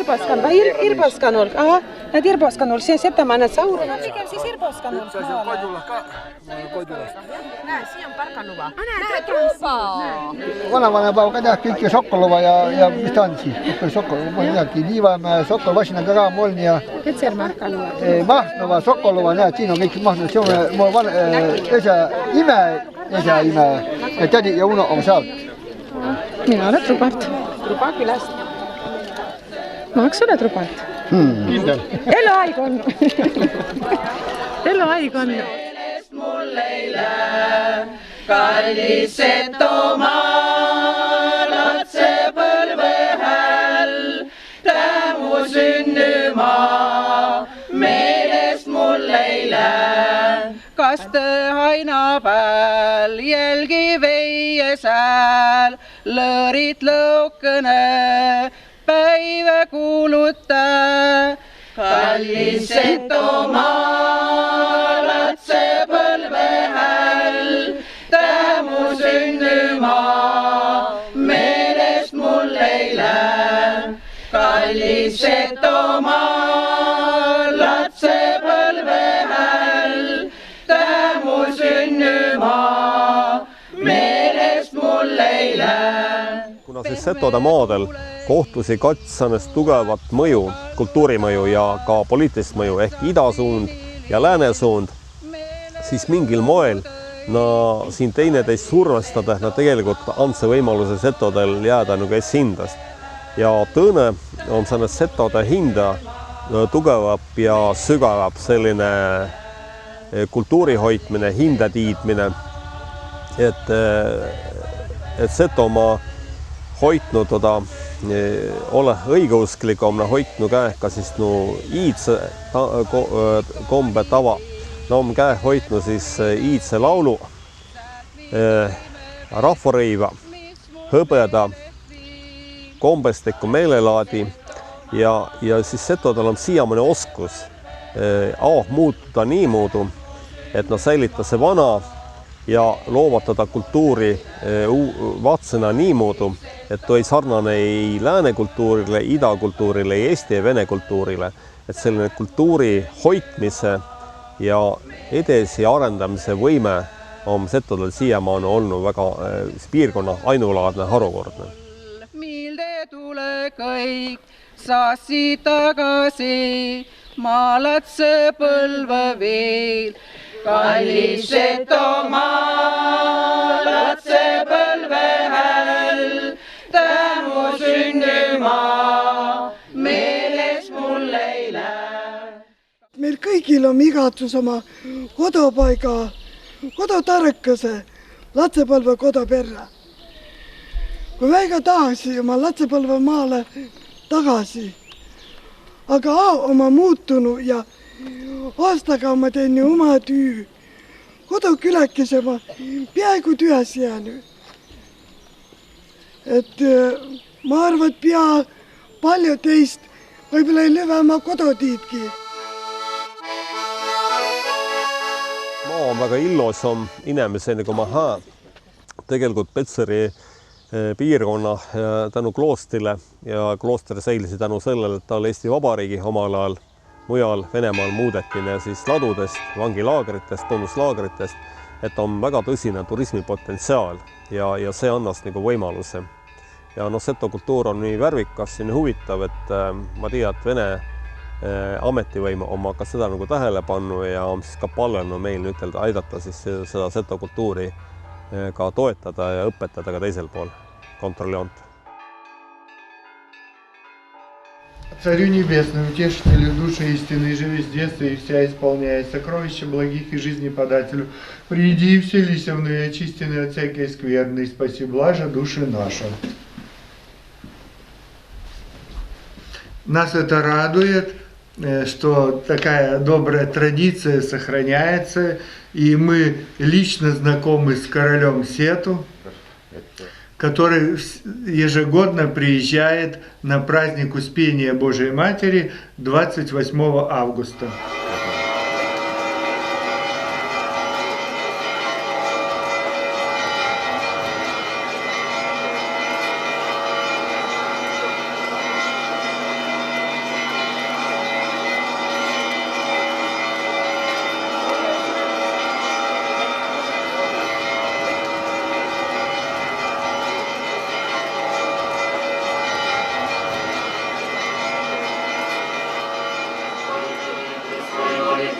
Irboskanol, Irboskanol, aha, näed Irboskanol, see on Setomaa, Saur on pigem siis Irboskanol. Näe, siin on Parkanuva. Näe, truuba! Vanavanepäev ka tead kõik Sokolova ja mis ta on siis? Sokolova, ma ei teadki, Liivamäe, Sokol, Vasina, Kara, Molni ja... Ketser Markanova. Mahnova, Sokolova, näed, siin on kõik Mahnova, see on mu esa ime ja tädi ja Uno on sealt. Mina olen Trubart. Truba külast. Maaks ole Trubart? Kindel. Eluaig on. Eluaig on. Mul ei lähe, kallis Setomaa, latsepõlve häll, tämu sünnimaa, meelest mul ei lähe. Kaste aina peal, jälgi veie sääl, lõõrid lõukene, päive kuuluta. Kallis Setomaa, latsepõlve häll, tämu sünnimaa, meelest mul ei lähe. Kallis Setomaa, latsepõlve häll, tämu sünnimaa, meelest mul ei lähe. Kuna siis Setode maadel kohtusi katsanest tugevat mõju, kultuurimõju ja ka poliitilist mõju ehk idasuund ja läänesuund, siis mingil moel siin teineteist survestada, nad tegelikult andse võimaluse Setodel jääda nagu esindast. Ja tõne on sellest Setode hinda tugevab ja sügavab selline kultuuri hoidmine, hinde tiidmine, et Setomaa hoitnud ole õigeusklikum, hoitnu käeh ka siis iidse kombe tava. On käeh hoitnu siis iidse laulu, rahvarõiva, hõbeda, kombestikku meelelaadi ja siis Setodel on siiamaani oskus muutuda niimoodi, et säilita see vana ja loovatada kultuuri vatsena niimoodi, et toi sarnane ei lääne kultuurile, idakultuurile, ei eesti ja vene kultuurile, et selline kultuuri hoitmise ja edasi arendamise võime on Setodel siiamaani olnud väga piirkonna ainulaadne harukordne. Milde tule kõik, saasi tagasi, maalatse põlve veel. Kallis Setomaa, latsepõlve häll, tämu sünnimaa, meeles mul ei lähe. Meil kõigil on igatsus oma kodupaiga, kodutarkuse, latsepõlve koduperre. Kui väga tahasi oma latsepõlve maale tagasi, aga oma muutunu ja aastaga ma teen oma tüü. Kodukülakese ma peaaegu tühjas jäänud. Et ma arvan, et palju teist võib-olla ei lüve oma kodutiidki. Maa on väga illosam inimeseni kui maha. Tegelikult Petseri piirkonna tänu kloostrile ja klooster säilisi tänu sellele, et ta oli Eesti Vabariigi omal ajal mujal Venemaal muudetine siis ladudest, vangilaagritest, tunnuslaagritest, et on väga tõsine turismipotentsiaal ja see annas nagu võimaluse. Ja Seto kultuur on nii värvikas ja nii huvitav, et ma tean, et Vene ametivõim on ka seda nagu tähele pannu ja on siis ka palvenu meil ütelda aidata siis seda Seto kultuuri ka toetada ja õpetada ka teisel pool kontrolliont. Царю небесный, утешителю души истины, живи с детства и вся исполняя сокровища благих и жизни подателю. Приди и вселися в ныне очистенные от всякой скверны, и спаси блажа души наши. Нас это радует, что такая добрая традиция сохраняется, и мы лично знакомы с королем Сету, который ежегодно приезжает на праздник Успения Божией Матери 28 августа.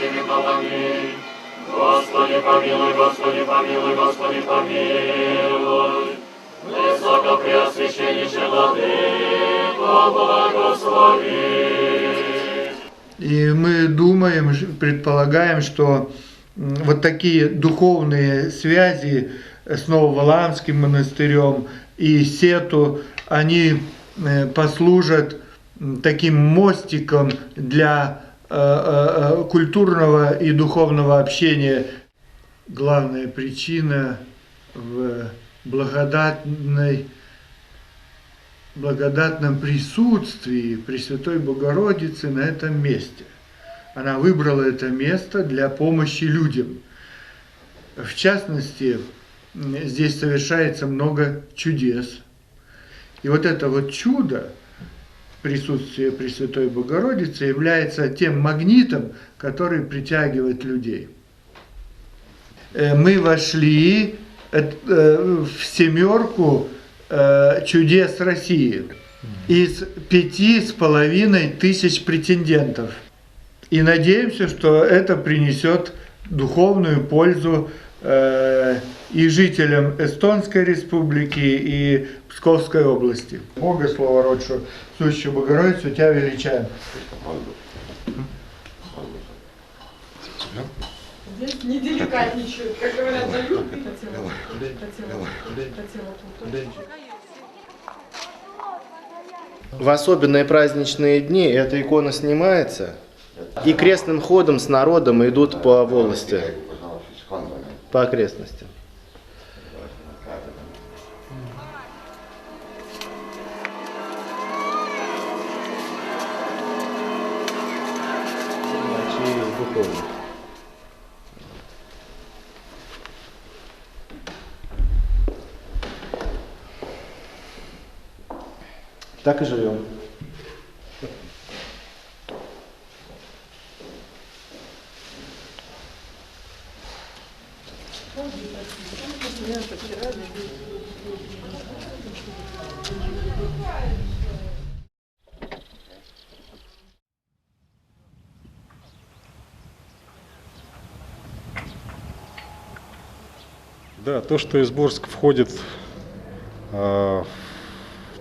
всеми полони. Господи помилуй, Господи помилуй, Господи помилуй. Высокопреосвященнейший Владыко, благослови. И мы думаем, предполагаем, что вот такие духовные связи с Нововалаамским монастырем и Сету, они послужат таким мостиком для культурного и духовного общения. Главная причина в благодатном присутствии Пресвятой Богородицы на этом месте. Она выбрала это место для помощи людям. В частности, здесь совершается много чудес. И вот это вот чудо, присутствие Пресвятой Богородицы, является тем магнитом, который притягивает людей. Мы вошли в семерку чудес России из 5500 претендентов. И надеемся, что это принесет духовную пользу и жителям Эстонской республики, и Псковской области. Бога словородшую, сущую Богородицу, Тебя величаем. Здесь не деликатничают, как говорят, дают. В особенные праздничные дни эта икона снимается, и крестным ходом с народом идут по волости, по окрестностям. Так и живем. Да, то, что Изборск входит в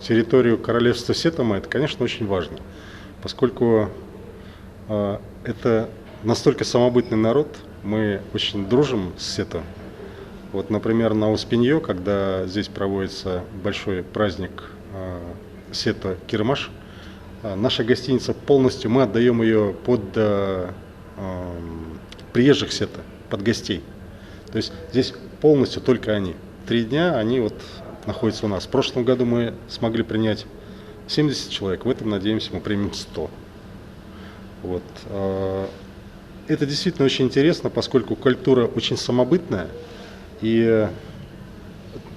территорию королевства Сетома, это, конечно, очень важно, поскольку это настолько самобытный народ, мы очень дружим с Сето. Вот, например, на Успенье, когда здесь проводится большой праздник Сето Кирмаш, наша гостиница полностью, мы отдаем ее под приезжих Сето, под гостей. То есть здесь полностью только они. 3 дня они вот находятся у нас. В прошлом году мы смогли принять 70 человек, в этом, надеемся, мы примем 100. Вот. Это действительно очень интересно, поскольку культура очень самобытная, и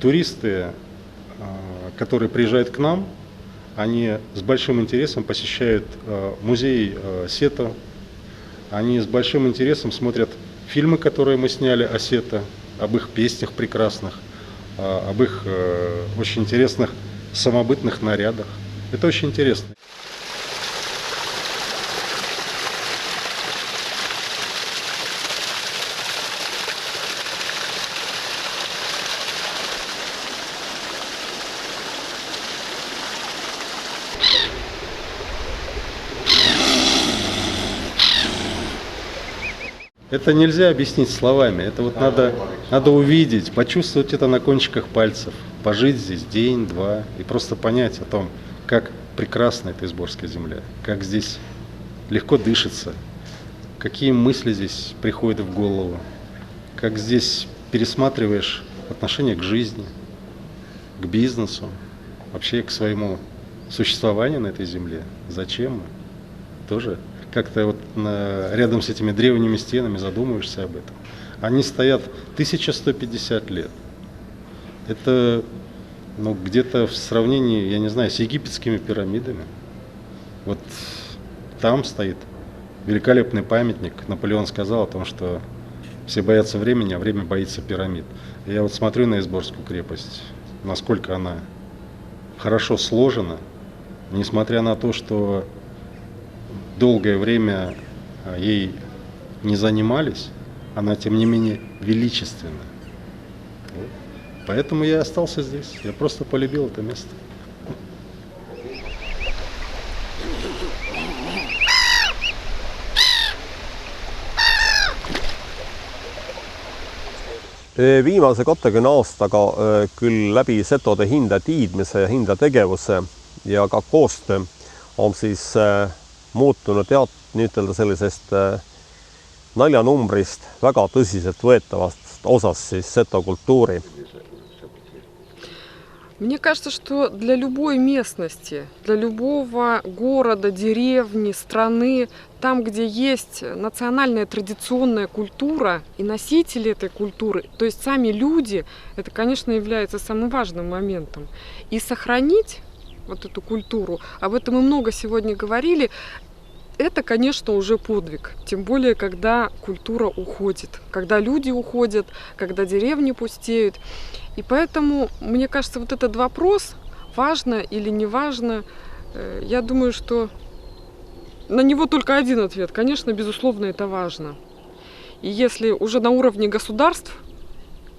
туристы, которые приезжают к нам, они с большим интересом посещают музей Сето, они с большим интересом смотрят фильмы, которые мы сняли о Сето, об их песнях прекрасных, об их очень интересных самобытных нарядах. Это очень интересно. Это нельзя объяснить словами, это вот надо увидеть, почувствовать это на кончиках пальцев, пожить здесь день-два и просто понять о том, как прекрасна эта Изборская земля, как здесь легко дышится, какие мысли здесь приходят в голову, как здесь пересматриваешь отношение к жизни, к бизнесу, вообще к своему существованию на этой земле, зачем мы, тоже. Как-то вот рядом с этими древними стенами задумываешься об этом. Они стоят 1150 лет. Это где-то в сравнении, я не знаю, с египетскими пирамидами. Вот там стоит великолепный памятник. Наполеон сказал о том, что все боятся времени, а время боится пирамид. И я вот смотрю на Изборскую крепость, насколько она хорошо сложена, несмотря на то, что долгое время ей не занимались, она тем не менее величественна. Поэтому я и остался здесь. Я просто полюбил это место. Viimase 20 aastaga küll läbi setode hinda tiidmise ja hinda tegevuse ja ka koostöö on siis muutunud ütelda sellisest naljanumbrist väga tõsiselt võetavast osast siis seto kultuuri. Мне кажется, что для любой местности, для любого города, деревни, страны, там, где есть национальная традиционная культура и носители этой культуры, то есть сами люди, это, конечно, является самым важным моментом. И сохранить вот эту культуру, об этом мы много сегодня говорили, это, конечно, уже подвиг. Тем более, когда культура уходит, когда люди уходят, когда деревни пустеют. И поэтому, мне кажется, вот этот вопрос, важно или не важно, я думаю, что на него только один ответ. Конечно, безусловно, это важно. И если уже на уровне государств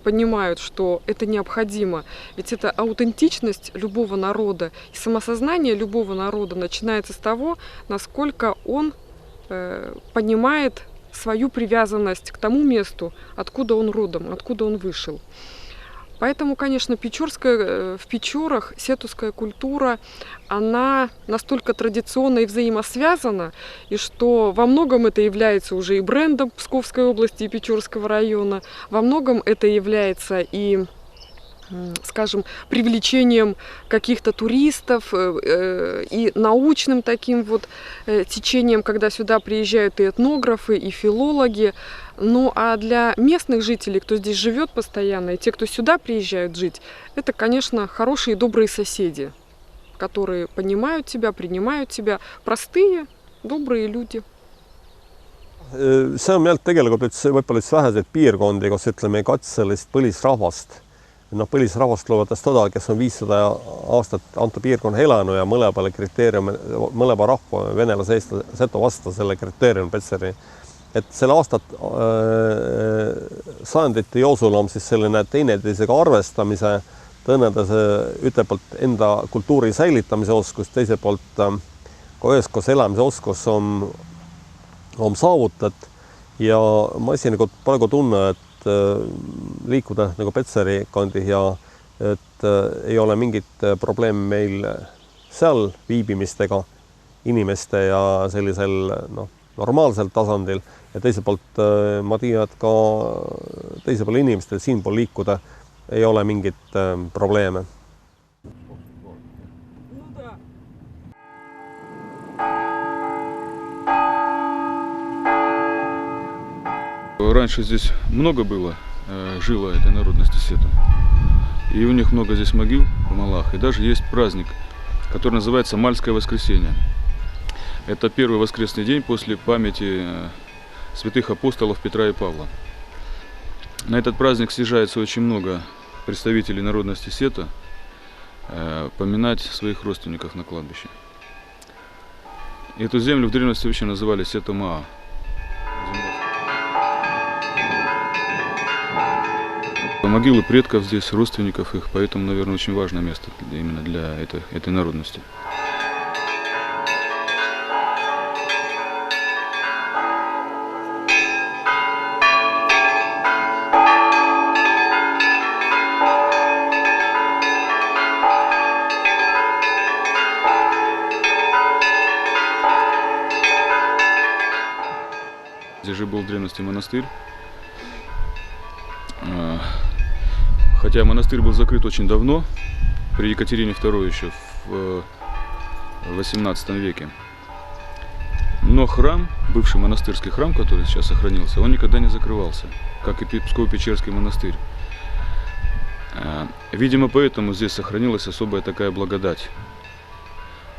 понимают, что это необходимо, ведь это аутентичность любого народа и самосознание любого народа начинается с того, насколько он понимает свою привязанность к тому месту, откуда он родом, откуда он вышел. Поэтому, конечно, в Печорах сетовская культура, она настолько традиционна и взаимосвязана, и что во многом это является уже и брендом Псковской области и Печорского района, во многом это является и, скажем, привлечением каких-то туристов и научным таким вот течением, когда сюда приезжают и этнографы, и филологи. Ну а для местных жителей, кто здесь живет постоянно, и те, кто сюда приезжают жить, это, конечно, хорошие и добрые соседи, которые понимают тебя, принимают тебя. Простые, добрые люди. See on jälle tegelikult võib-olla üks väheseid piirkondi, kus ütleme katselist põlisrahvast. Põlisrahvast loevad toda, kes on 500 aastat antud piirkonna elanud ja mõlema rahva, venelase, seto vasta selle kriteeriumi Petseri. Et selle aastat sajandite jooksul on siis selline teineteisega arvestamise, tõenäoliselt ütleb poolt enda kultuuri säilitamise oskus, teise poolt ka üheskoos elamise oskus on saavutat ja ma ise nagu praegu tunne, et liikuda nagu Petseri kandi ja et ei ole mingit probleemi meil seal viibimistega inimeste ja sellisel normaalsel tasandil ja teiselt poolt ma tean, et ka teisel pool inimestel siinpool liikuda ei ole mingit probleeme. Раньше здесь много жило этой народности сето. И у них много здесь могил в Малах. И даже есть праздник, который называется Мальское воскресенье. Это первый воскресный день после памяти святых апостолов Петра и Павла. На этот праздник съезжается очень много представителей народности сета поминать своих родственников на кладбище. Эту землю в древности вообще называли Сето-Маа. Могилы предков здесь, родственников их, поэтому, наверное, очень важное место именно для этой народности. Здесь же был в древности монастырь. Хотя монастырь был закрыт очень давно, при Екатерине II еще в XVIII веке. Но храм, бывший монастырский храм, который сейчас сохранился, он никогда не закрывался, как и Псково-Печерский монастырь. Видимо, поэтому здесь сохранилась особая такая благодать,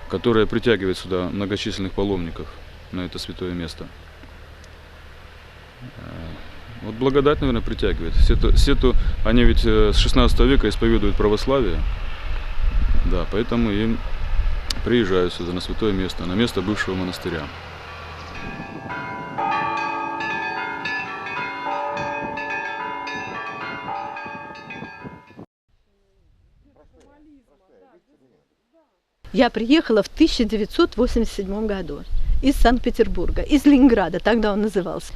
которая притягивает сюда многочисленных паломников на это святое место. Вот благодать, наверное, притягивает. Сету, они ведь с 16 века исповедуют православие, да, поэтому им приезжают сюда на святое место, на место бывшего монастыря. Я приехала в 1987 году из Санкт-Петербурга, из Ленинграда, тогда он назывался.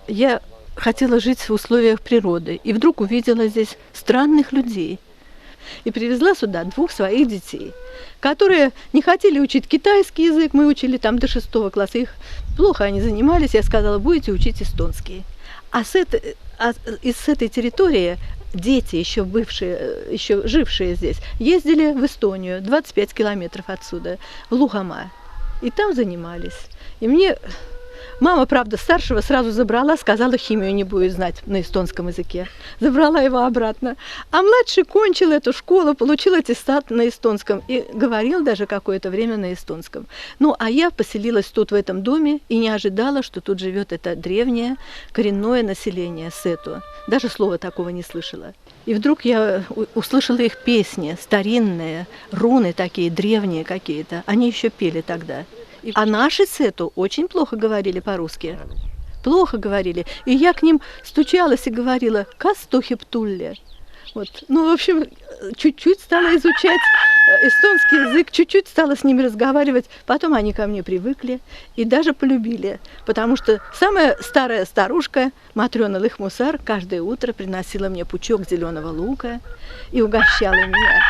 Я хотела жить в условиях природы, и вдруг увидела здесь странных людей. И привезла сюда 2 своих детей, которые не хотели учить китайский язык, мы учили там до 6 класса, их плохо они занимались, я сказала, будете учить эстонский. С этой территории дети, еще жившие здесь, ездили в Эстонию, 25 километров отсюда, в Лухама, и там занимались. И мне мама, правда, старшего сразу забрала, сказала, химию не будет знать на эстонском языке. Забрала его обратно. А младший кончил эту школу, получил аттестат на эстонском и говорил даже какое-то время на эстонском. Ну, а я поселилась тут, в этом доме, и не ожидала, что тут живет это древнее коренное население Сету. Даже слова такого не слышала. И вдруг я услышала их песни, старинные, руны такие, древние какие-то. Они еще пели тогда. А наши Сету очень плохо говорили по-русски. Плохо говорили. И я к ним стучалась и говорила «Кастухиптулле». Вот. Ну, в общем, чуть-чуть стала изучать эстонский язык, чуть-чуть стала с ними разговаривать. Потом они ко мне привыкли и даже полюбили. Потому что самая старая старушка, Матрёна Лыхмусар, каждое утро приносила мне пучок зеленого лука и угощала меня.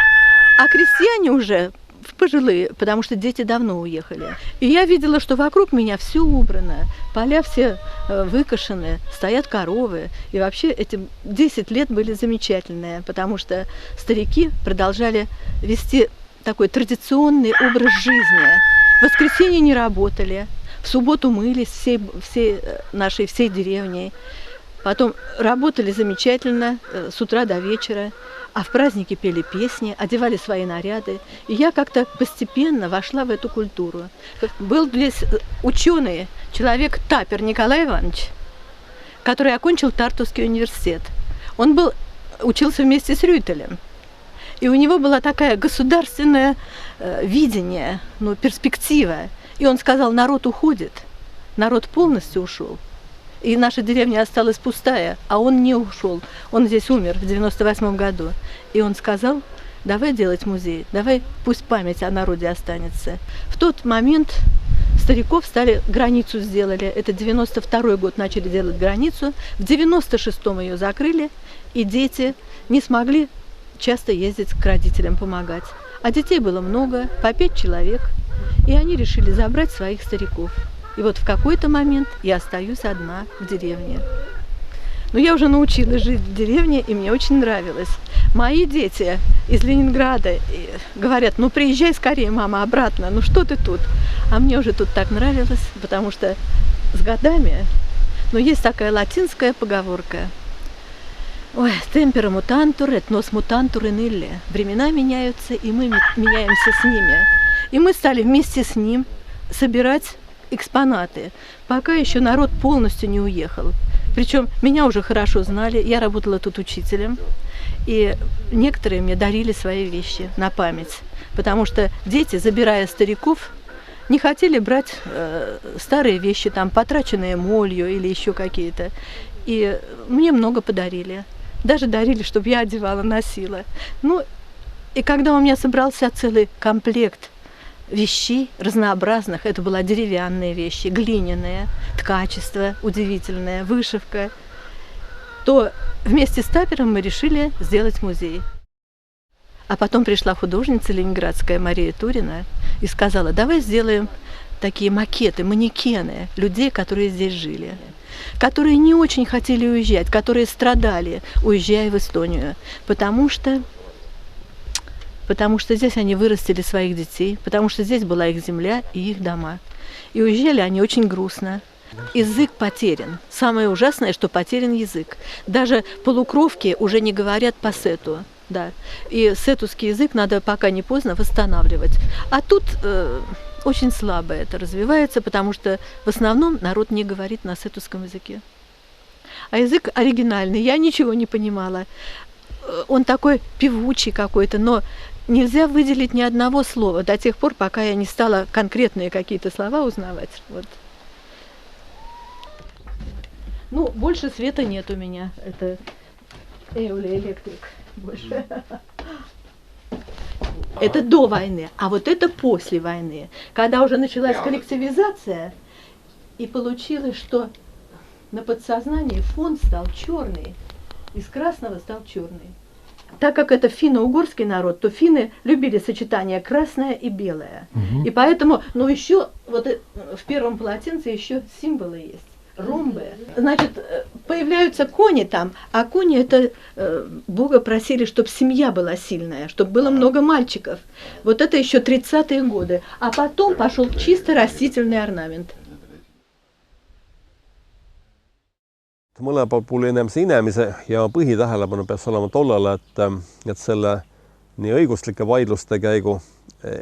А крестьяне уже пожилые, потому что дети давно уехали. И я видела, что вокруг меня все убрано, поля все выкошены, стоят коровы. И вообще эти 10 лет были замечательные, потому что старики продолжали вести такой традиционный образ жизни. В воскресенье не работали, в субботу мылись всей деревней. Потом работали замечательно с утра до вечера. А в праздники пели песни, одевали свои наряды. И я как-то постепенно вошла в эту культуру. Был здесь ученый, человек Тапер Николай Иванович, который окончил Тартусский университет. Он учился вместе с Рюйтелем. И у него была такая государственное видение, перспектива. И он сказал, народ уходит, народ полностью ушел. И наша деревня осталась пустая, а он не ушел. Он здесь умер в 98 году. И он сказал, давай делать музей, давай пусть память о народе останется. В тот момент стариков границу сделали. Это 92 год начали делать границу. В 96-м ее закрыли, и дети не смогли часто ездить к родителям помогать. А детей было много, по 5 человек. И они решили забрать своих стариков. И вот в какой-то момент я остаюсь одна в деревне. Но я уже научилась жить в деревне, и мне очень нравилось. Мои дети из Ленинграда говорят, приезжай скорее, мама, обратно, что ты тут? А мне уже тут так нравилось, потому что с годами, есть такая латинская поговорка. Ой, темпера мутантур, et nos mutantur in ille. Времена меняются, и мы меняемся с ними. И мы стали вместе с ним собирать экспонаты, пока еще народ полностью не уехал. Причем меня уже хорошо знали, я работала тут учителем, и некоторые мне дарили свои вещи на память, потому что дети, забирая стариков, не хотели брать старые вещи, потраченные молью или еще какие-то. И мне много подарили. Даже дарили, чтобы я одевала, носила. И когда у меня собрался целый комплект вещей разнообразных, это были деревянные вещи, глиняные, ткачество удивительное, вышивка, то вместе с Тапером мы решили сделать музей. А потом пришла художница ленинградская Мария Турина и сказала, давай сделаем такие макеты, манекены людей, которые здесь жили, которые не очень хотели уезжать, которые страдали, уезжая в Эстонию, потому что здесь они вырастили своих детей, потому что здесь была их земля и их дома. И уезжали они очень грустно. Язык потерян. Самое ужасное, что потерян язык. Даже полукровки уже не говорят по сету. Да. И сетовский язык надо, пока не поздно, восстанавливать. А тут очень слабо это развивается, потому что в основном народ не говорит на сетовском языке. А язык оригинальный, я ничего не понимала. Он такой певучий какой-то, но нельзя выделить ни одного слова до тех пор, пока я не стала конкретные какие-то слова узнавать. Вот. Больше света нет у меня. Это Эоле Электрик больше. Это до войны, а вот это после войны. Когда уже началась коллективизация, и получилось, что на подсознании фон стал черный, из красного стал черный. Так как это финно-угорский народ, то финны любили сочетание красное и белое. И поэтому, ну еще вот в первом полотенце еще символы есть. Ромбы. Значит, появляются кони там, а кони это Бога просили, чтобы семья была сильная, чтобы было много мальчиков. Вот это еще 30-е годы. А потом пошел чисто растительный орнамент. Mõlema puhul inimese inemise ja põhitähelepanu peaks olema tollele, et selle nii õiguslike vaidluste käigu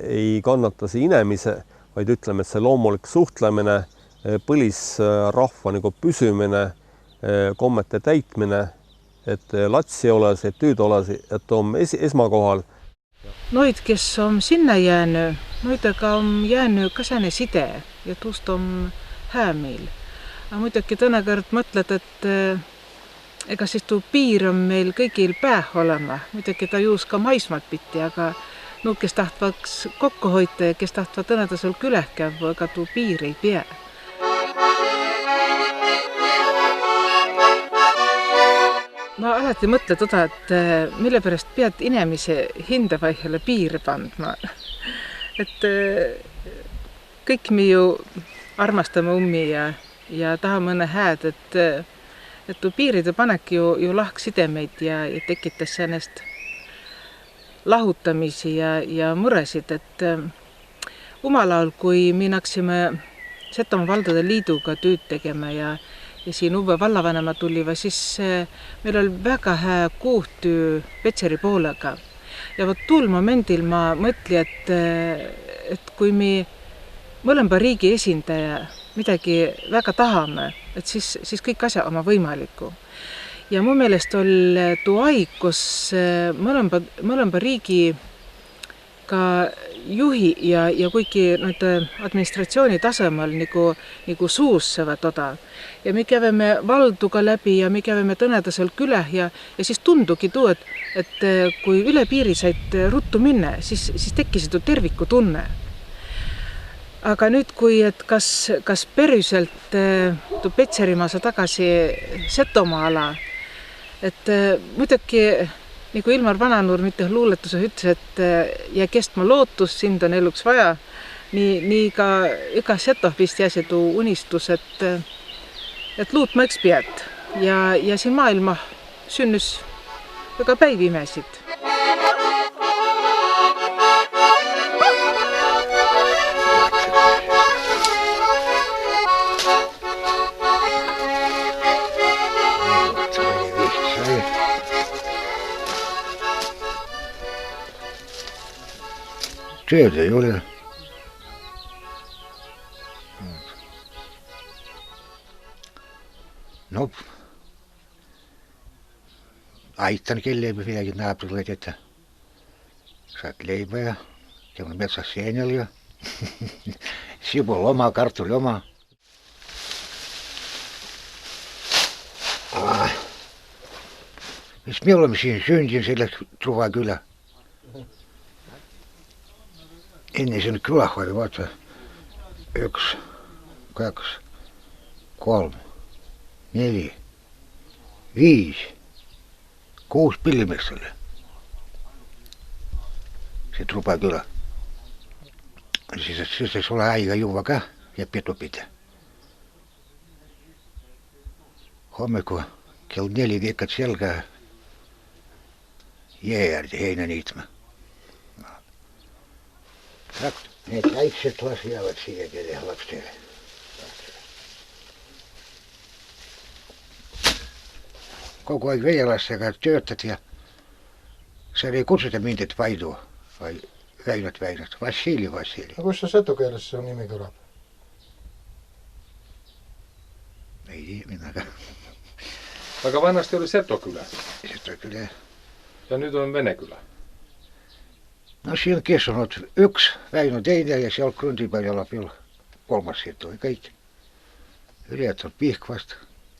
ei kannata see inemise, vaid ütleme, et see loomulik suhtlemine, põlisrahva nagu püsümine, kommete täitmine, et lats ei ole, see tüüd ole, et on esmakohal. Noid, kes on sinna jäänyt, noidega on jäänyt ka säne side ja tuust on häämiil. Aga muidugi tõenäkord mõtled, et ega siis tuu piir on meil kõigil päh olema. Muidugi ta juus ka maismaalt piti, aga nuud, kes tahtvaks kokku hoida ja kes tahtva tõneda sul küläh käivu, ega tuu piir ei pea. Ma alati mõtle toda, et mille pärast pead inimese hindavaihele piir pandma. Et kõik me ju armastame ummi ja tahame õnne hääd, et tuu piiride panek ju lahksidemeid ja tekitas säänest lahutamisi ja muresid, et omal ajal, kui minnaksime Setomaa valdade liiduga tööd tegema ja siin uue vallavanema tuliva, siis meil oli väga hää koostöö Petseri poolega. Ja vot tuul momendil ma mõtli, et kui me mõlema riigi esindaja midagi väga tahame, et siis kõik asja oma võimaliku. Ja mu meelest oli tuu aeg, kus mõlema riigi ka juhi ja kuigi administratsiooni tasemel nagu suussava toda. Ja me kävime valduga läbi ja me kävime tõneda seal küläh ja siis tundugi tuu, et kui üle piiri said ruttu minna, siis tekkisid tuu terviku tunne. Aga nüüd, kui et kas päriselt tuu Petserimaa sa tagasi Setomaa ala, et muidugi nagu Ilmar Vananuur mitte luuletuse ütles, et jää kestma lootus, sind on eluks vaja, nii ka iga Setov vist jäsi tuu unistus, et luutma eks pead. Ja siin maailma sünnys väga päiv imesid. Tööd ei ole. No, aitan kelle midagi naabrile, että saat leipää ja käyn metsässä seinällä ja sipuli oma, kartuli oma. Mis me olemme siinä syntin sillä Truvaa kylä. Ennen sen kyläh oli vaata 1, 2, 3, 4, 5, 6 pillimestelle. Se Truvaa kylä. Siis ole aika juua ka ja pitu pitää. Hommikuu kello 4 viikot selkää jääärti heinäniitmä. Need väikset lasjaavat siihen kelle lapselle. Koko ajan Veijalassakaan töötät ja se ei kutsuta mindet Vaidua vai Väinät. Vassili. No kus se setokeelessä se nimi kõlab? Ei tiedä minäkään. Aga vanhasti oli Setokylä. Setokylä. Ja nyt on Venekylä. No siinä kesä on 1 Väinö teitä ja siellä Grundipäivällä vielä 3 setoi kaikki. Yleensä on Pihkvasta,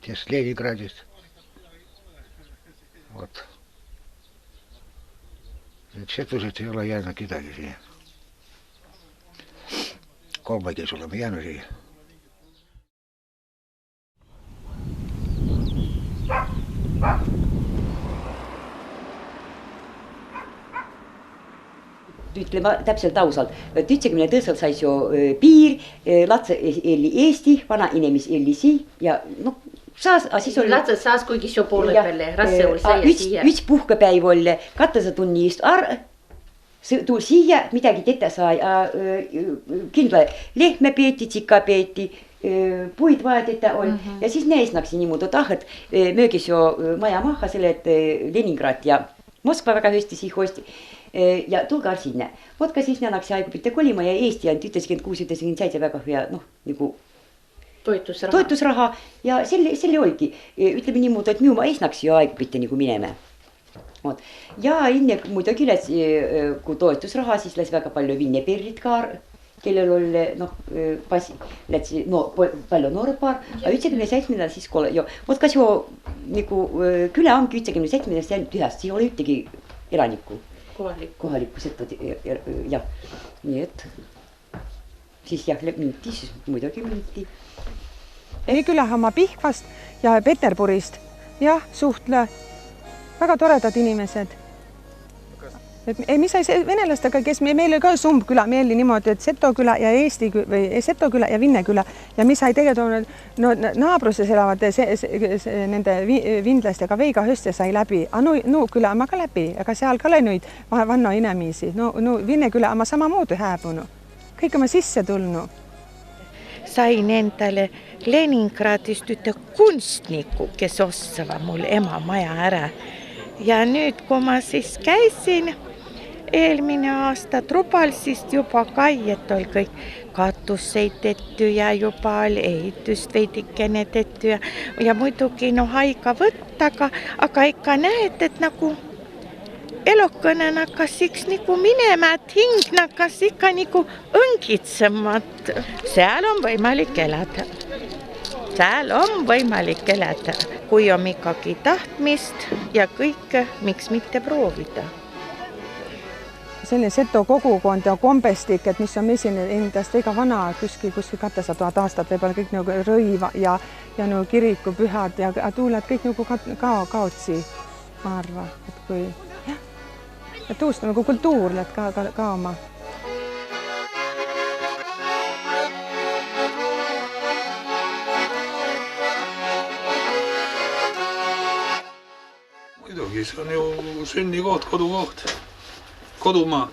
tässä Leningradista. Et setused ei ole jäänud kedagi siia. Kolmekesi oleme jäänud siia. Ütleme täpselt ausalt, 92 sais jo piir, Latse eli Eesti, vana inimes eli sii ja noh, siis oli... Latse saas kuigi sio poole peale, rasse oli saia siia. Üks puhkepäiv oli, 200 tunni eest tuli siia, midagi tete sai, kindla lehme peeti, tsika peeti, puid vaateta oli ja siis näisnaksi niimoodi, et möögis jo maja maha selle, et Leningrad ja Moskva väga hästi siia hosti. Ja tulge sinna. Vot ka siis nänaksi aegu mitte kolima ja Eesti on 96-97 väga hea, noh, nagu toetusraha ja selle oligi. Ütleme niimoodi, et minu ma eesnaks ju aegu mitte nagu minema. Ja enne muidugi kui toetusraha, siis läks väga palju vinneperrid ka, kellel oli, noh, palju noored paar, aga 97 siis jo, vot ka see nagu küla ongi 97 jäänud ühest, siin oli ühtegi elanikku. Kohalikku setod, jah, nii et siis jah, minti, siis muidugi minti. Külahamma Pihkvast ja Peterburist, jah, suhtle, väga toredad inimesed. Mis sai venelastega, kes meil oli ka Sumbküla, meil oli niimoodi, et Setoküla ja Setoküla ja Vinneküla ja mis sai tegelikult naabruses elavad nende vindlastega Veiga Höste sai läbi, no küla ma ka läbi, aga seal ka oli nüüd vanna inimesi, no Vinneküla ma samamoodi hääbunu, kõik oma sisse tulnu. Sain endale Leningradist ühte kunstniku, kes ostava mul ema maja ära ja nüüd, kui ma siis käisin eelmine aasta Trubalsist juba kaiet oli kõik katusseid tehty ja juba oli ehitust veidikene tehty ja muidugi no aika võtta, aga ikka näed, et nagu elokõne nakkas iks nagu minema, et hing nakkas ikka nagu õngitsemat. Seal on võimalik elada. Seal on võimalik elada, kui on ikkagi tahtmist ja kõike, miks mitte proovida. Selline Seto kogukond ja kombestik, et mis on mesine endast väga vana, kuskil 200 000 aastat, võib-olla kõik nagu rõiva ja nagu kirikupühad ja tuuled kõik nagu kaotsi, ma arva, et kui ja tuust nagu kultuur lähed ka oma. Muidugi, see on ju sünnikoht, kodukoht, kodumaa.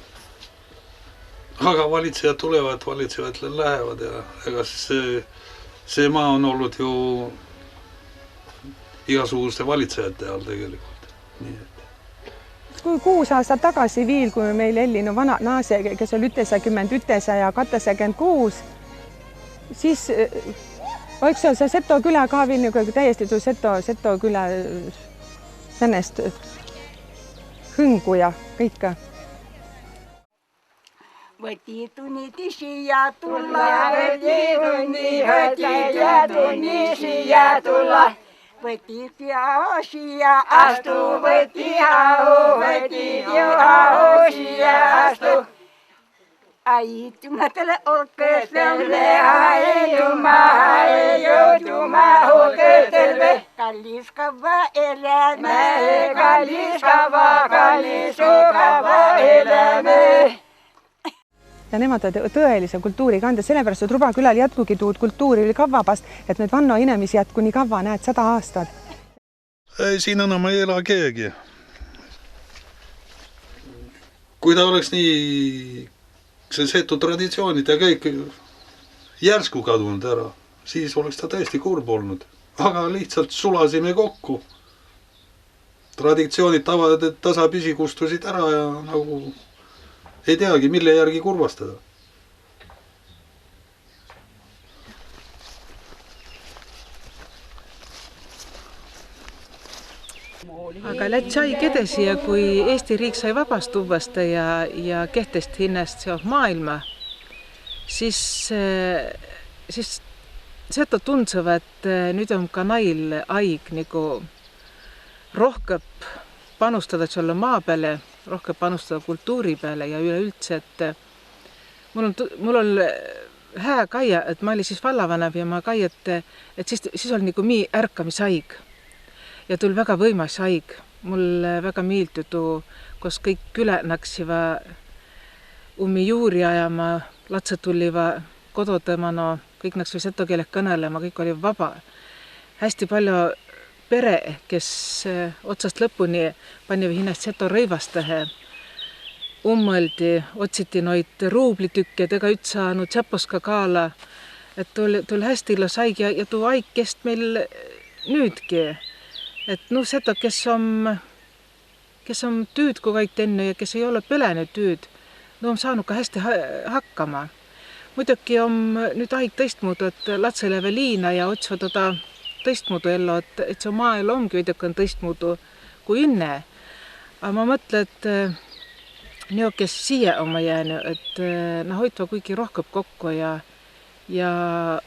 Aga valitsejad tulevad, valitsejad lähevad ja ega see maa on olnud ju igasuguste valitsejate all tegelikult. Nii et. Kui 6 aastat tagasi viil, kui meil eli no vana naase, kes oli 91 ja 26, siis võiks olla see Seto küla ka viil nagu täiesti tuu Seto küla sennest hõngu ja kõike. Võti tunniti siia tulla, võti tunni siia tulla. Võti hau siia astu, võti hau siia astu. Aittumatele olkeselle, aituma olkeselle. Kallis kava elämä, kallis kava elämä. Ja nemad on tõelise kultuuri kanda, sellepärast, et Ruba külal jätkugi tuud kultuuri oli kavvapast, et need vanno inimesi jätku nii kavva, näed, 100 aastat. Ei, siin enam ei ela keegi. Kui ta oleks nii see Seto traditsioonid ja kõik järsku kadunud ära, siis oleks ta tõesti kurb olnud. Aga lihtsalt sulasime kokku. Traditsioonid tasapisi kustusid ära ja nagu ei teagi, mille järgi kurvastada. Aga lätsai kedesi ja kui Eesti riik sai vabastuvasta ja kehtesti hinnast maailma, siis Seto tundseva, et nüüd on ka nail aig nagu rohkem panustada selle maa peale, rohkem panustada kultuuri peale ja üleüldse, et mul on hää käia, et ma olin siis vallavanem ja ma käi, et siis oli nagu mii ärkamisaig ja tuli väga võimas aig. Mul väga meeldib tuu, kus kõik küle naksiva juuri ajama, latsed tuliva kodutõmano, kõik naksiva seto keelek kõnelema, kõik oli vaba. Hästi palju pere, kes otsast lõpuni pani hinnast seto rõivastahe, ummõldi, otsiti noid ruublitükke, ega üldse saanud Tšaposka kaala, et tuli hästi ilus aig ja tuu aig kest meil nüüdki. Et seda, kes on tüüd kui kõik tenne ja kes ei ole põlenud tüüd, on saanud ka hästi hakkama. Muidugi on nüüd aeg tõistmuudu, et latseleve liina ja otsva tõistmuudu ellu, et see maaelu ongi veidike tõistmuudu kui enne. Aga ma mõtlen, et nii, kes siia oma jäänud, et hoidva kuigi rohkem kokku ja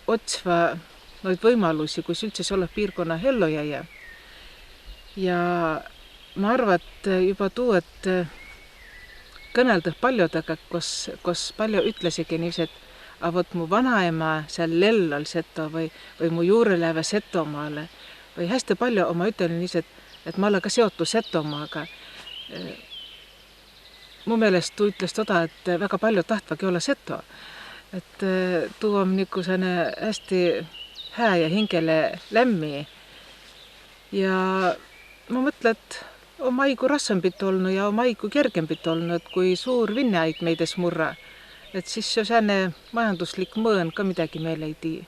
otsva noid võimalusi, kus üldse see ole piirkonna ellu jäi. Ja ma arvan, et juba tuu, et kõnelda paljudega, kus palju ütlesigi niiviisi, et avot mu vanaema seal lellal seto või mu juureläve Setomaale või hästi palju oma ütlen niiviisi, et ma olen ka seotud Setomaaga. Mu meelest tuu ütles toda, et väga palju tahtvagi olla Seto. Et tuu on nagu selline hästi hää ja hingele lämmi. Ja ma mõtlen, et on aigu rassempit olnud ja on aigu kergempit olnud, kui suur vinneaig meides murra. Et siis see selline majanduslik mõõn ka midagi meil ei tii.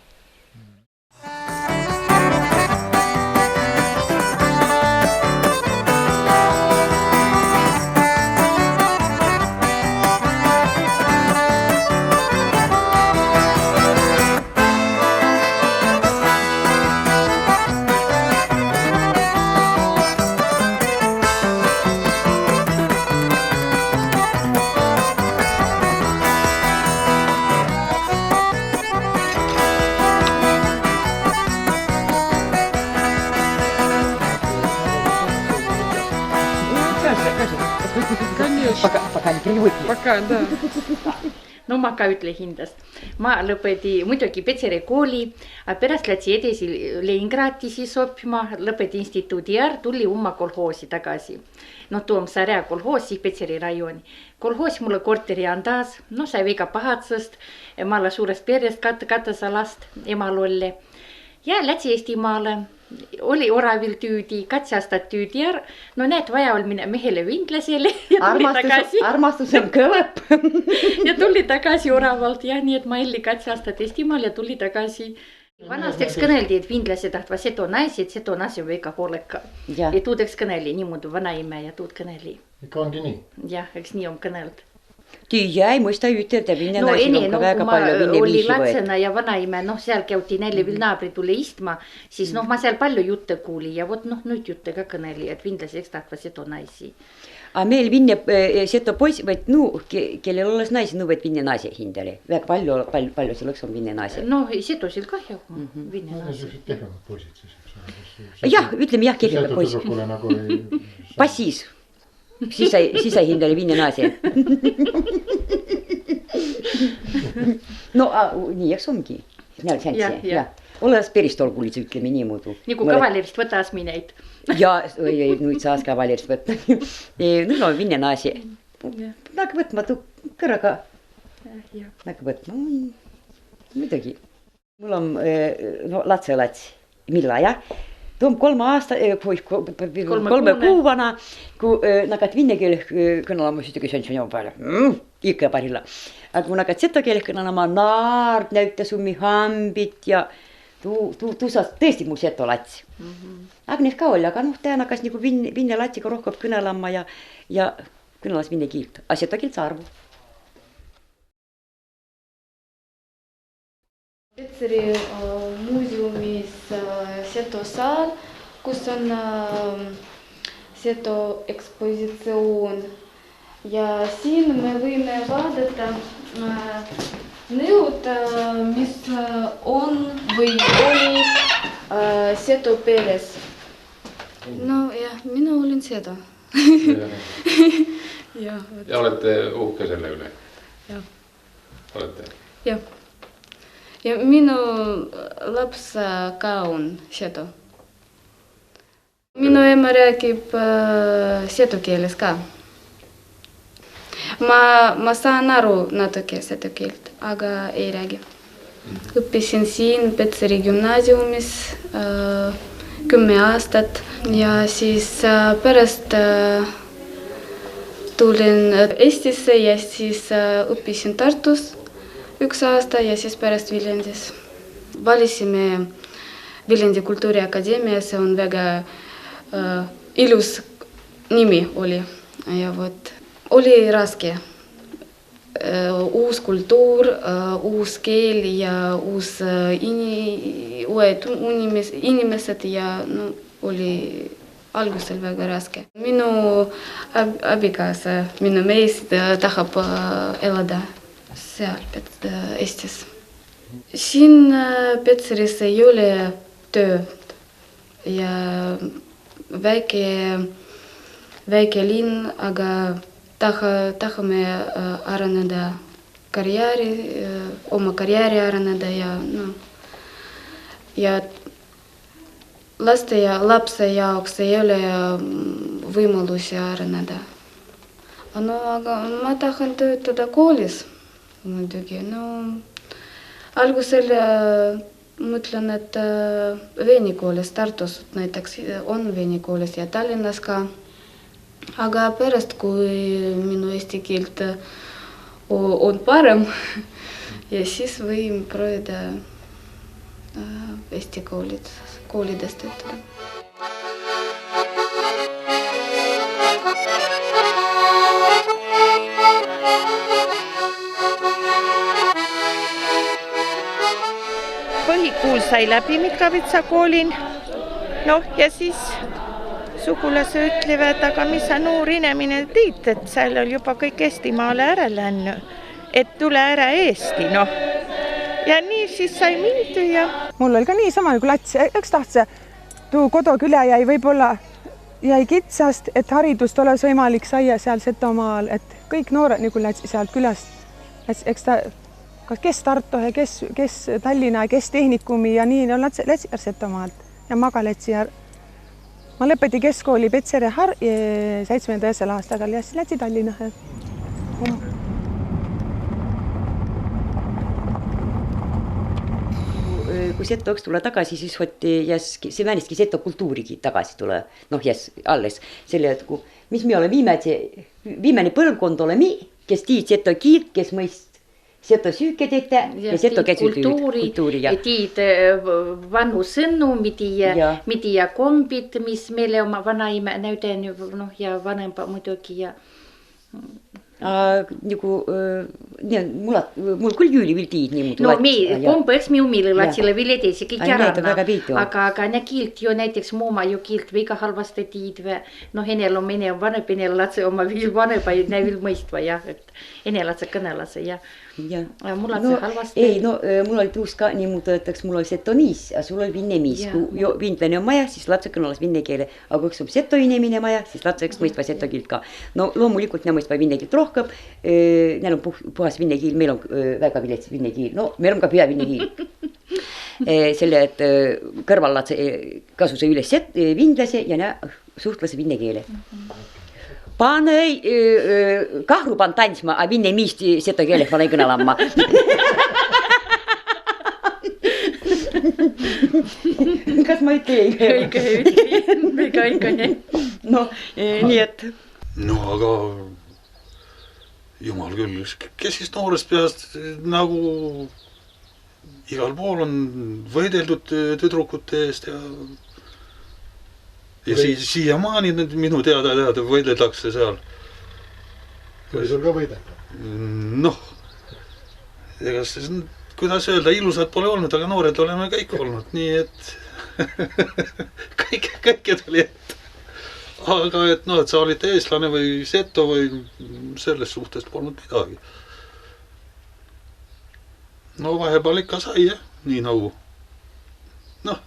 Пока, да. No ma ka ütle hindast. Ma lõpeti muidugi Petseri kooli, aga pärast lätsi edasi Leningradi siis õppima, lõpeti instituudi ära, tuli oma kolhoosi tagasi. No tuom Sarja kolhoos, siis Petseri rajooni. Kolhoos mulle korteri andas, no sai väga pahatsast, ma olen suurest perest katasalast emal olle. Ja lätsi Eestimaale, oli oravil tüüdi, 2 aastat tüüdi ära. No näed, vaja oli minna mehele vinglasele ja tuli tagasi. Armastus on kõlep. Ja tuli tagasi oravalt ja nii, et ma elli 2 aastat Eestimaal ja tuli tagasi. Vanasteks kõneldi, et vinglased tahtva seto naisi, et seto naisi on väga hooleka. Ja tuudeks kõneli niimoodi vanaime ja tuud kõneli. Ikka ongi nii? Jah, eks nii on kõneld. Tiia ei muista ütelda, vinne naisel on ka väga palju vinne viisi oli latsena ja vanaime, seal käuti neile veel naabri tuli istma, siis ma seal palju jutte kuuli ja vot nüüd jutte ka kõneli, et vindlaseks tahtva seto naisi. Aga meil vinne seto poisi, vaid kellel olles naisi, võid vinne naisi hindele. Väga palju selleks on vinne naisi. No, setosil ka jah vinne naisi. Kehvemad poisid siis. Jah, ütleme jah, kehvemad poisid. Passis. Siis ei hindele vinne naisi. No, nii eks ongi. Olles päris tolgulis, ütleme nii muudu. Nagu kavalerist võtas mineid. Ja, nüüd saas kavalerist võtta. No, vinne naisi. Nagu võtma kõraga. Nagu võtma. Midagi. Mul on latselats. Milla, jah? Tuom 3 aasta, 3 kuuvana, kun nakat vinnekielih kõnelama sütüki see on palju. Ikka parilla. Aga kun nakat setokielih kõnelama naard näyttä summi hambit ja tuu saas tõesti mul seto latsi. Agnes ka oli, aga tää nakas niinku vinne latsiga rohkem kõnelama ja kõnelas vinne kiilt. A setokielt arvu. Petseri muuseumis seto saal, kus on seto ekspositsioon ja siin me võime vaadata nõud, mis on või oli seto peres. No jah, mina olin seto. Ja olete uhke selle üle? Jah. Olete? Jah. Ja minu laps ka on seto. Minu ema räägib seto keeles ka. Ma saan aru natuke seto keelt, aga ei räägi. Õppisin siin Petseri gümnaasiumis 10 aastat ja siis pärast tulin Eestisse ja siis õppisin Tartus 1 aasta ja siis pärast Viljandis. Valisime Viljandi Kultuuriakadeemia, see on väga ilus nimi oli ja oli raske. Uus kultuur, uus keel ja uued inimesed ja oli algusel väga raske. Minu abikaasa, minu mees tahab elada seal Eestis. Siin Petseris ei ole tööd ja väike linn, aga tahame areneda oma karjääri areneda ja laste ja lapse jaoks ei ole võimalusi areneda. No, aga ma tahan töötada koolis muidugi. No, algusel mõtlen, et veenikoolis Tartus näiteks on veenikoolis ja Tallinnas ka. Aga pärast, kui minu eesti keelt on parem ja siis võin proovida eesti koolides töötada. Põhikool sai läbi Mitkavitsa koolin. Noh, ja siis sugulase ütlevad, aga mis sa noor inimene teed, et seal oli juba kõik Eestimaale ära läinud, et tule ära Eesti, noh. Ja nii siis sai mindu ja... Mul oli ka nii sama nagu Lats, üks tahtse, tuu koduküla jäi võib-olla jäi kitsast, et haridust oleks võimalik saia seal Setomaal, et kõik noored nagu lätsi sealt külast. Eks ta, kes Tartu ja kes Tallinna ja kes Tehnikumi ja nii on lätsi Setomaalt ja ma ka lätsi ja ma lõpeti keskkooli Petseri 7. aastaga ja siis lätsi Tallinna. Kui Setoks tulla tagasi, siis see määnestki Seto kultuurigi tagasi tule. Noh, alles selle, et mis me oleme viimane põlvkond oleme, kes tiid Seto kiilt, kes mõist Seto süükedete ja Seto kultuuri. Ja tiid vanhu sõnnu, midi ja kombid, mis meile oma vanaime näytän ja vanempa muidugi ja... Mul küll Jüüli veel tiid nii muudu. No kompõks mi umili latsile veel edesi kõik järana. Aga ne kiilt ju näiteks muuma ju kiilt väga halvasti tiid. No enel on mene vanep, enel latse oma veel vanepa ja ne veel mõistva jah. Enel latse kõnelase ja mul latse halvasti. Ei, no mul oli tuus ka nii muudu, et mul oli setomiis, aga sul oli vinnemis. Kui vindvene on maja, siis latse kõnelas vinne keele. Aga kui on seto inimene maja, siis latse mõistva seto kiilt ka. No loomulikult ne mõistva vinne kiilt rohkem. Neil on puhas vinnekiil, meil on väga vilets vinnekiil. No, meil on ka hea vinnekiil. Selle, et kõrval latse kasuse üles vindlase ja suhtlase vinnekeele. Pane kahru pan tantsma, a vinne miisti seto keeleh ma ei kõnelamma. Kas ma ei tee? Ikka nii. No, nii et... No, aga... Jumal küll, kes siis noorest peast nagu igal pool on võideldud tüdrukute eest ja siiamaani minu teada võideldakse seal. Või sul ka võidelda? Noh, kuidas öelda, ilusad pole olnud, aga noored oleme kõik olnud, nii et kõike tuli ette. Aga et sa olid eestlane või seto või selles suhtest polnud midagi. No vahepeal ikka sai, nii nagu. Noh,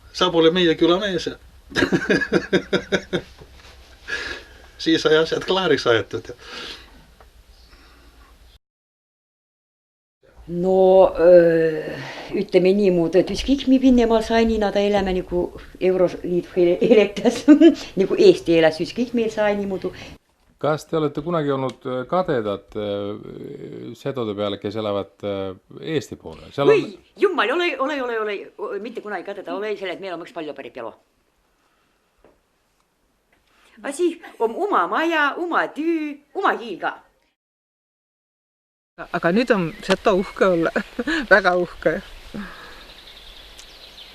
sa pole meie küla mees. siis sai asjad klaariks aetud. No ütleme niimoodi, et ükskõik mi Venemaal sai nii nad eläme nagu Euroliidu elektras, nagu Eesti elas, ükskõik meil sai niimoodi. Kas te olete kunagi olnud kadedad sedode peale, kes elavad Eesti poole? Või, jummal, ole, mitte kunagi kadeda, ole selle, et meil on üks palju pärit pelo. Asi on oma maja, oma tüü, oma kiil ka. Aga nüüd on seda uhke olla, väga uhke.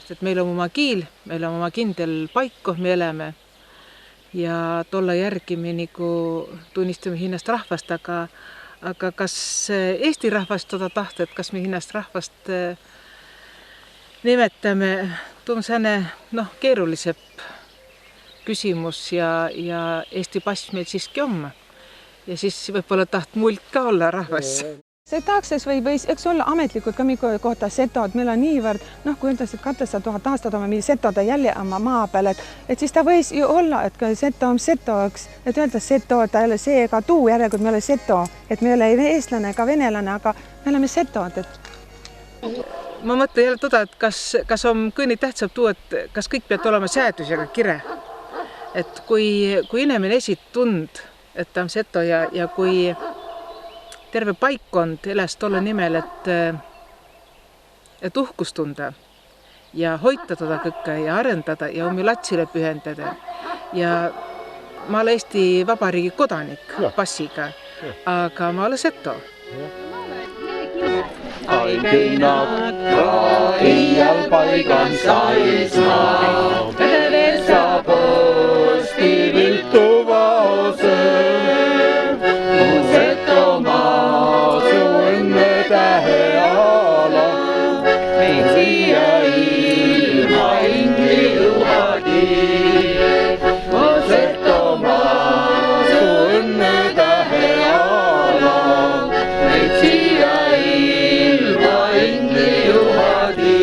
Sest meil on oma kiil, meil on oma kindel paik, kus me elame. Ja tolla järgi me nagu tunnistame hinnast rahvast, aga kas Eesti rahvast toda tahta, et kas me hinnast rahvast nimetame, tuon sääne keeruliseb küsimus ja Eesti pass meil siiski on. Ja siis võib-olla taht mult ka olla rahvas. See tahaks või eks olla ametlikult ka miku kohta setod, meil on niivõrd, kui ütles, et 200 000 aastat oma setoda jälle oma maa peal, et siis ta võis ju olla, et ka seto on seto, et öelda seto, ta ei ole see ega tuu järelikult me ole seto, et me ei ole eestlane ega venelane, aga me oleme setod. Ma mõtlen jälle toda, et kas on kõini tähtsab tuu, et kas kõik peab olema säädusega kire, et kui inimene esit tund, et ta on seto ja kui terve paikkond elas tolle nimel, et uhkus tunda ja hoita toda kõike ja arendada ja omi latsile pühendada. Ja ma olen Eesti Vabariigi kodanik passiga, aga ma olen seto. Aikinnad raial paigan saisma, veel saab posti viltu vaosöö. Mu setomaa su õnne tähe ala, meid siia ilma ingli juhadi. Mu setomaa su õnne tähe ala, meid siia ilma ingli juhadi.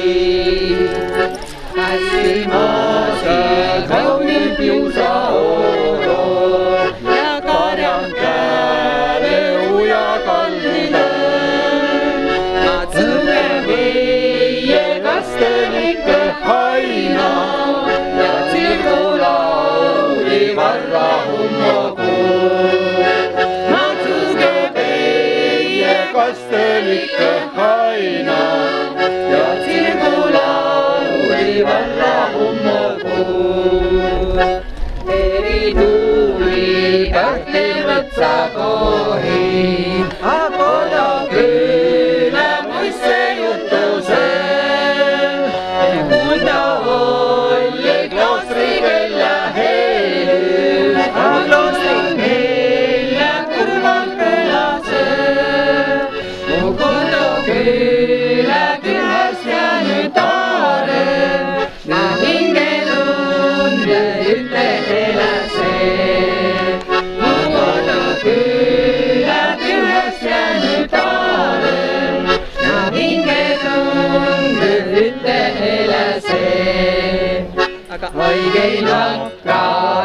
Hästi maasa kaunil piusa oro ja karjan käele uja kallile. Nad sõge meie kastelike haina ja tsirgulauli varra hummogu. Nad sõge meie kastelike haina ja tsirgulauli varra hummogu. Eri tuuli Pärtli võtsa kohi, a koda küla muisse jutuse. Kuulda oli kloostri kella heli, a kloostri kella kõrval kõlase. Mu koda küla külhas jäänud taare, na hinge tunde ütle elase. Mu koda küla külhas jäänud taare, na hinge tunde ütle elase. Õigein lakka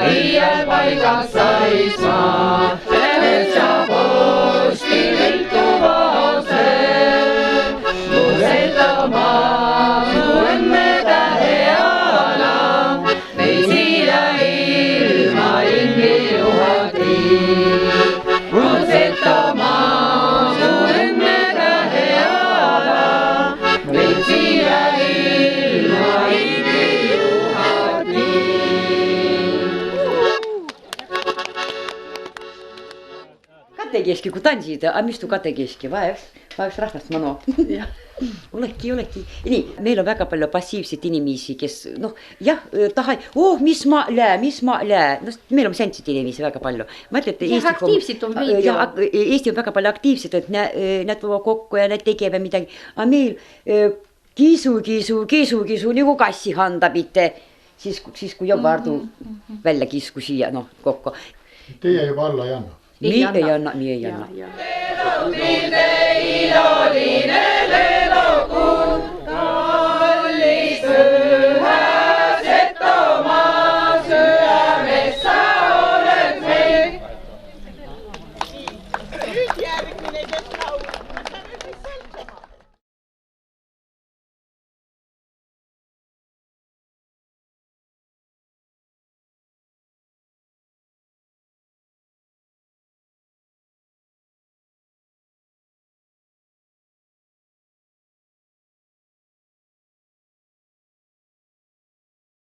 iial paigas saisma, lähed sa posti viltu vaose. Mu setomaa su õnne tähe ala, meid siia ilma ingli juhadi. Mu setomaa su õnne tähe ala, meid siia ilma ingli juhadi. Katekeski, kun tanssiit, a mis tu katekeski, vaevaks rahvast mano. Olekki. Nii, meil on väga palju passiivseid inimesi, kes mis ma lää. Meil on sentsid inimesi väga palju. Aktiivsid on veidi. Eesti on väga palju aktiivsed, et nad võivad kokku ja nad tegevad midagi. A meil kisu, nagu kassi handa mitte, siis kui on vardu välja kisku siia kokku. Teie juba alla ei anna? Nii ei anna. Teil oli